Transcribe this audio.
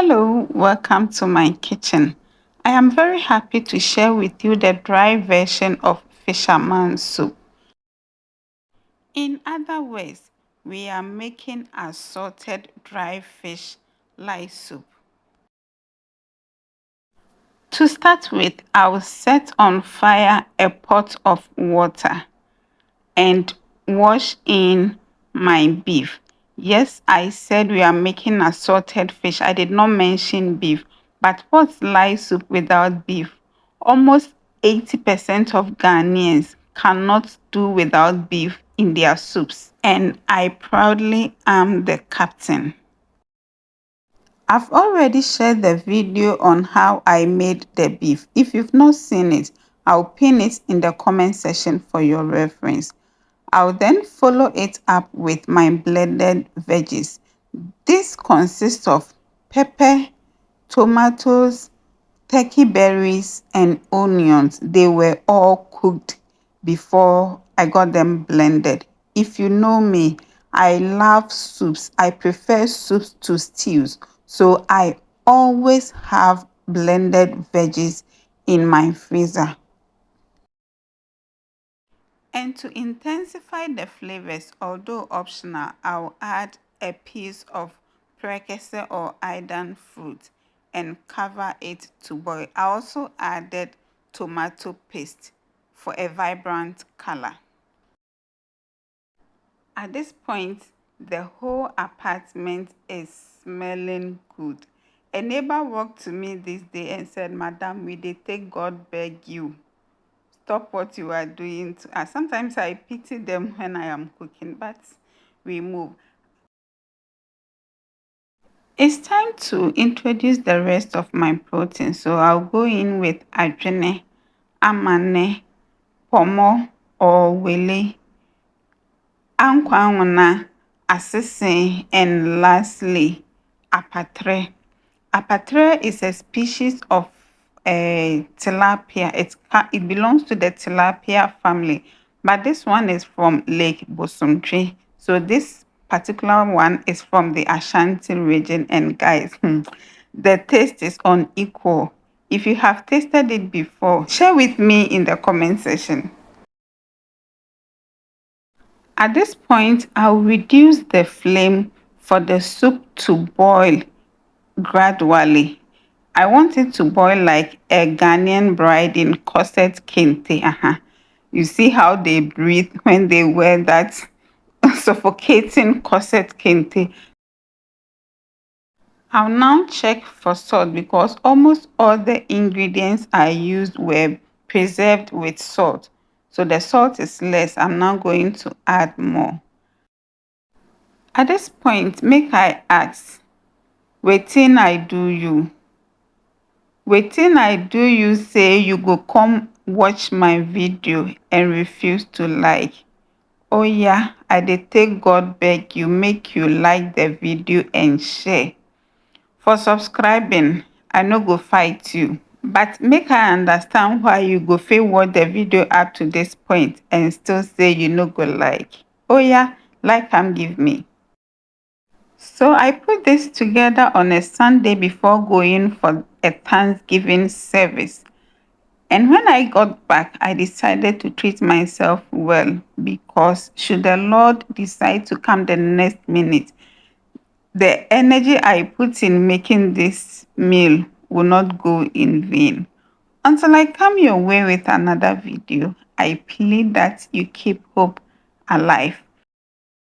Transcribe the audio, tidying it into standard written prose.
Hello, welcome to my kitchen. I am very happy to share with you the dry version of fisherman soup. In other words, we are making assorted dry fish light soup. To start with, I will set on fire a pot of water and wash in my beef. Yes, I said we are making assorted fish. I did not mention beef. But what's light soup without beef? Almost 80% of Ghanaians cannot do without beef in their soups. And I proudly am the captain. I've already shared the video on how I made the beef. If you've not seen it, I'll pin it in the comment section for your reference. I'll then follow it up with my blended veggies. This consists of pepper, tomatoes, turkey berries, and onions. They were all cooked before I got them blended. If you know me, I love soups. I prefer soups to stews. So I always have blended veggies in my freezer. And to intensify the flavors, although optional, I'll add a piece of prekese or Idan fruit and cover it to boil. I also added tomato paste for a vibrant color. At this point, the whole apartment is smelling good. A neighbor walked to me this day and said, "Madam, we dey take God beg you. Stop what you are doing to us." Sometimes I pity them when I am cooking, but we move. It's time to introduce the rest of my protein. So I'll go in with adwene, amane, pomo or wele, ankwanwuna, asese, and lastly, apatre. Apatre is a species of tilapia. It belongs to the tilapia family, but this one is from Lake Bosumtwi. So this particular one is from the Ashanti region. And guys, the taste is unequal. If you have tasted it before, share with me in the comment section. At this point, I'll reduce the flame for the soup to boil gradually. I want it to boil like a Ghanaian bride in corset kente. You see how they breathe when they wear that suffocating corset kente. I'll now check for salt because almost all the ingredients I used were preserved with salt. So the salt is less. I'm now going to add more. At this point, make I ask, wetin I do you? Wetin I do you say you go come watch my video and refuse to like? Oh yeah, I dey take God beg you make you like the video and share. For subscribing, I no go fight you. But make I understand why you go fit watch the video up to this point and still say you no go like. Oh yeah, like am give me. So I put this together on a Sunday before going for a Thanksgiving service. And when I got back, I decided to treat myself well because should the Lord decide to come the next minute, the energy I put in making this meal will not go in vain. Until I come your way with another video, I plead that you keep hope alive.